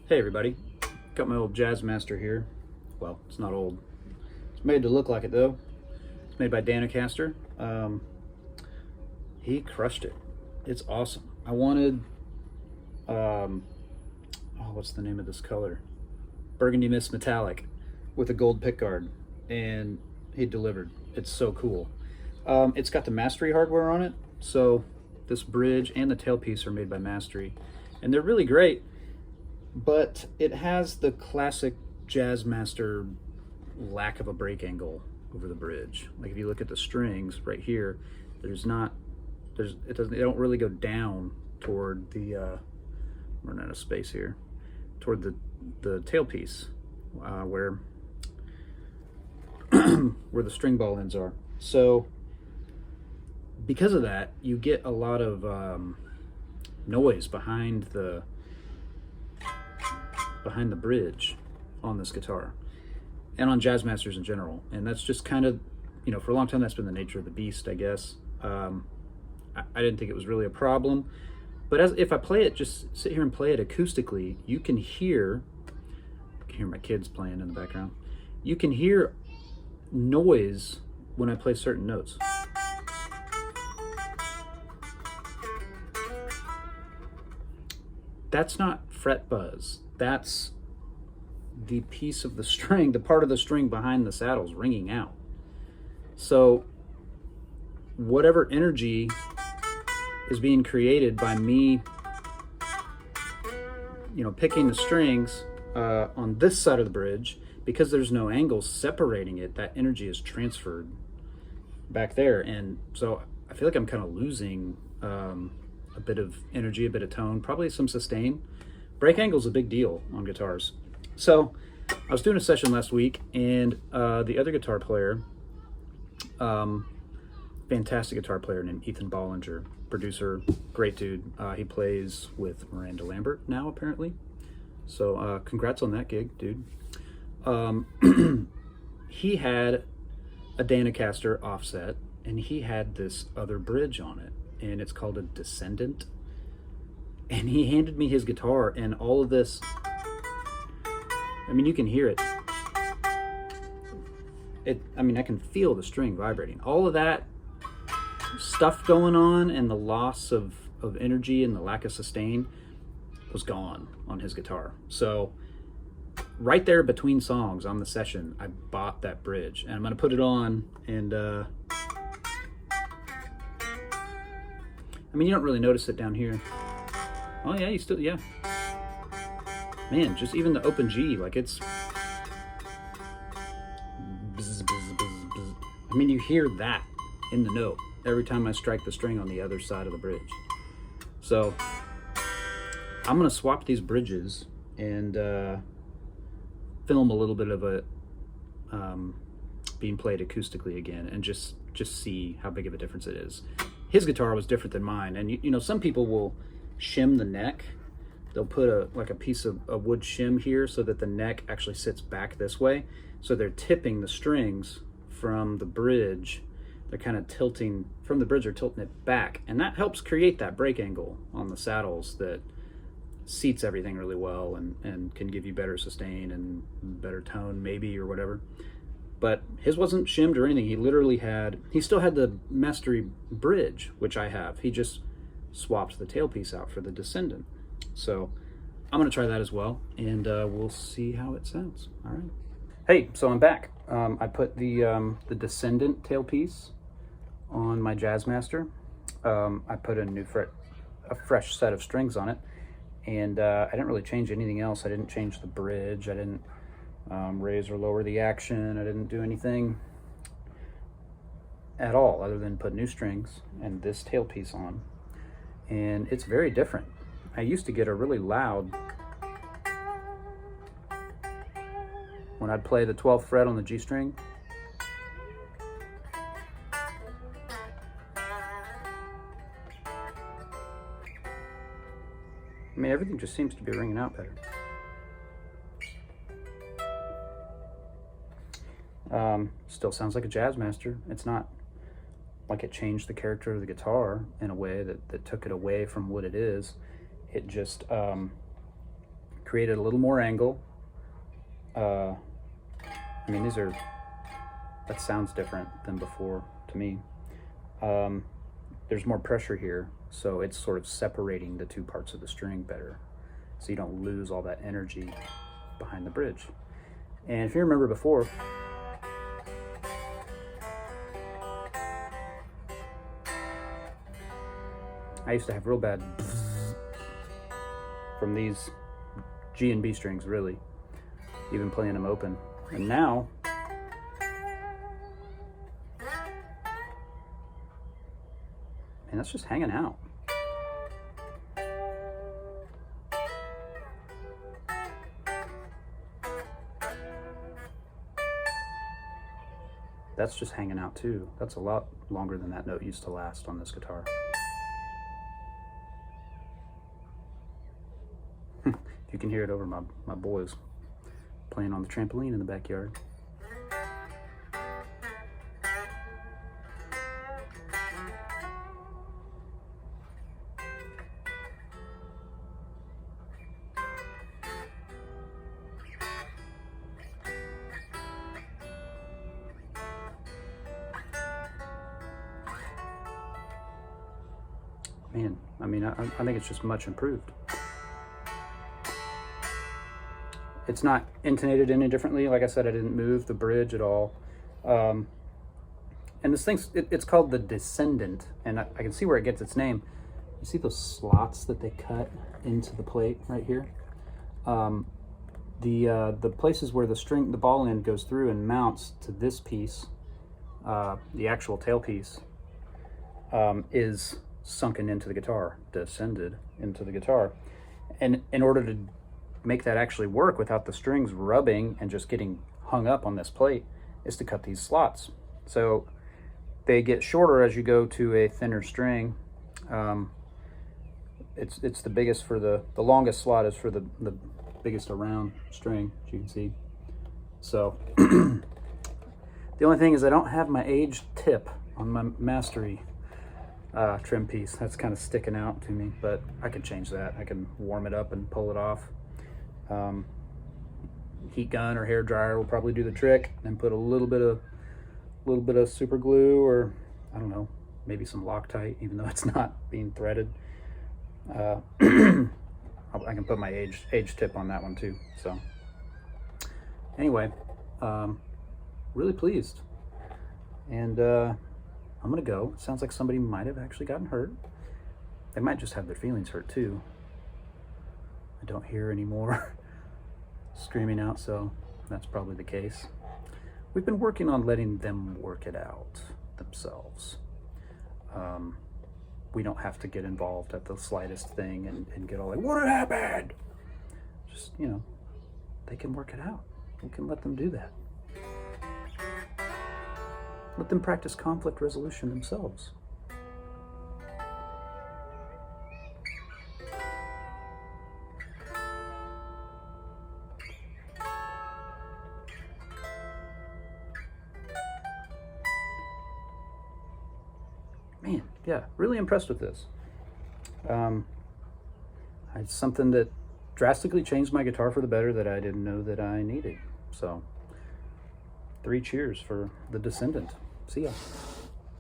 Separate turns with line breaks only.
Hey everybody, got my old Jazzmaster here. Well, it's not old. It's made to look like it though. It's made by Danocaster. He crushed it. It's awesome. I wanted, what's the name of this color? Burgundy Mist Metallic with a gold pickguard, and he delivered. It's so cool. It's got the Mastery hardware on it, so this bridge and the tailpiece are made by Mastery, and they're really great. But it has the classic Jazzmaster lack of a break angle over the bridge. Like if you look at the strings right here, they don't really go down toward the I'm running out of space here, toward the tailpiece where where the string ball ends are. So because of that, you get a lot of noise behind the bridge on this guitar and on Jazzmasters in general. And that's just kind of, for a long time that's been the nature of the beast, I guess. I didn't think it was really a problem, but if I play it, just sit here and play it acoustically, you can hear my kids playing in the background. You can hear noise when I play certain notes. That's not fret buzz. That's the piece of the string, the part of the string behind the saddle's ringing out. So whatever energy is being created by me, picking the strings on this side of the bridge, because there's no angles separating it, that energy is transferred back there. And so I feel like I'm kind of losing a bit of energy, a bit of tone, probably some sustain. Break angle is a big deal on guitars. So I was doing a session last week, and the other guitar player, fantastic guitar player named Ethan Bollinger, producer, great dude. He plays with Miranda Lambert now, apparently. So congrats on that gig, dude. He had a Danocaster offset, and he had this other bridge on it, and it's called a Descendant. And he handed me his guitar, and all of this, you can hear it. I can feel the string vibrating. All of that stuff going on, and the loss of energy and the lack of sustain was gone on his guitar. So right there between songs on the session, I bought that bridge, and I'm going to put it on, and you don't really notice it down here. Oh yeah, yeah. Man, just even the open G, like it's, bzz, bzz, bzz, bzz. You hear that in the note every time I strike the string on the other side of the bridge. So I'm gonna swap these bridges and film a little bit of it being played acoustically again, and just see how big of a difference it is. His guitar was different than mine, and some people will shim the neck. They'll put a piece of a wood shim here so that the neck actually sits back this way. So they're tipping the strings from the bridge. They're kind of tilting from the bridge, or tilting it back. And that helps create that break angle on the saddles that seats everything really well and can give you better sustain and better tone maybe, or whatever. But his wasn't shimmed or anything. He still had the Mastery bridge, which I have. He just swapped the tailpiece out for the Descendant. So I'm going to try that as well, and we'll see how it sounds. All right. Hey, so I'm back. I put the Descendant tailpiece on my Jazzmaster. I put a fresh set of strings on it, and I didn't really change anything else. I didn't change the bridge. I didn't raise or lower the action. I didn't do anything at all other than put new strings and this tailpiece on. And it's very different. I used to get a really loud, when I'd play the 12th fret on the G string. Everything just seems to be ringing out better. Still sounds like a Jazzmaster. It's not like it changed the character of the guitar in a way that took it away from what it is. It just kind created a little more angle. I mean, that sounds different than before to me. There's more pressure here, so it's sort of separating the two parts of the string better, so you don't lose all that energy behind the bridge. And if you remember before, I used to have real bad from these G and B strings, really, even playing them open. And now, and that's just hanging out. That's just hanging out too. That's a lot longer than that note used to last on this guitar. You can hear it over my boys playing on the trampoline in the backyard. Man, I mean, I think it's just much improved. It's not intonated any differently. Like I said, I didn't move the bridge at all. And this thing's, it's called the Descendant, and I can see where it gets its name. You see those slots that they cut into the plate right here? The places where the ball end goes through and mounts to this piece, the actual tail piece, is sunken into the guitar, descended into the guitar. And in order to make that actually work without the strings rubbing and just getting hung up on this plate, is to cut these slots. So they get shorter as you go to a thinner string. It's the biggest for the longest slot is for the biggest around string, as you can see. So the only thing is I don't have my aged tip on my mastery trim piece. That's kind of sticking out to me, but I can change that. I can warm it up and pull it off. Heat gun or hair dryer will probably do the trick, and put a little bit of super glue, or I don't know, maybe some Loctite, even though it's not being threaded. I can put my age tip on that one too. So anyway, really pleased, and I'm gonna go. It sounds like somebody might have actually gotten hurt. They might just have their feelings hurt too. I don't hear any more screaming out, so that's probably the case. We've been working on letting them work it out themselves. We don't have to get involved at the slightest thing and get all like, what happened? Just, you know, they can work it out. We can let them do that. Let them practice conflict resolution themselves. Man, yeah, really impressed with this. It's something that drastically changed my guitar for the better that I didn't know that I needed. So, 3 cheers for the Descendant. See ya.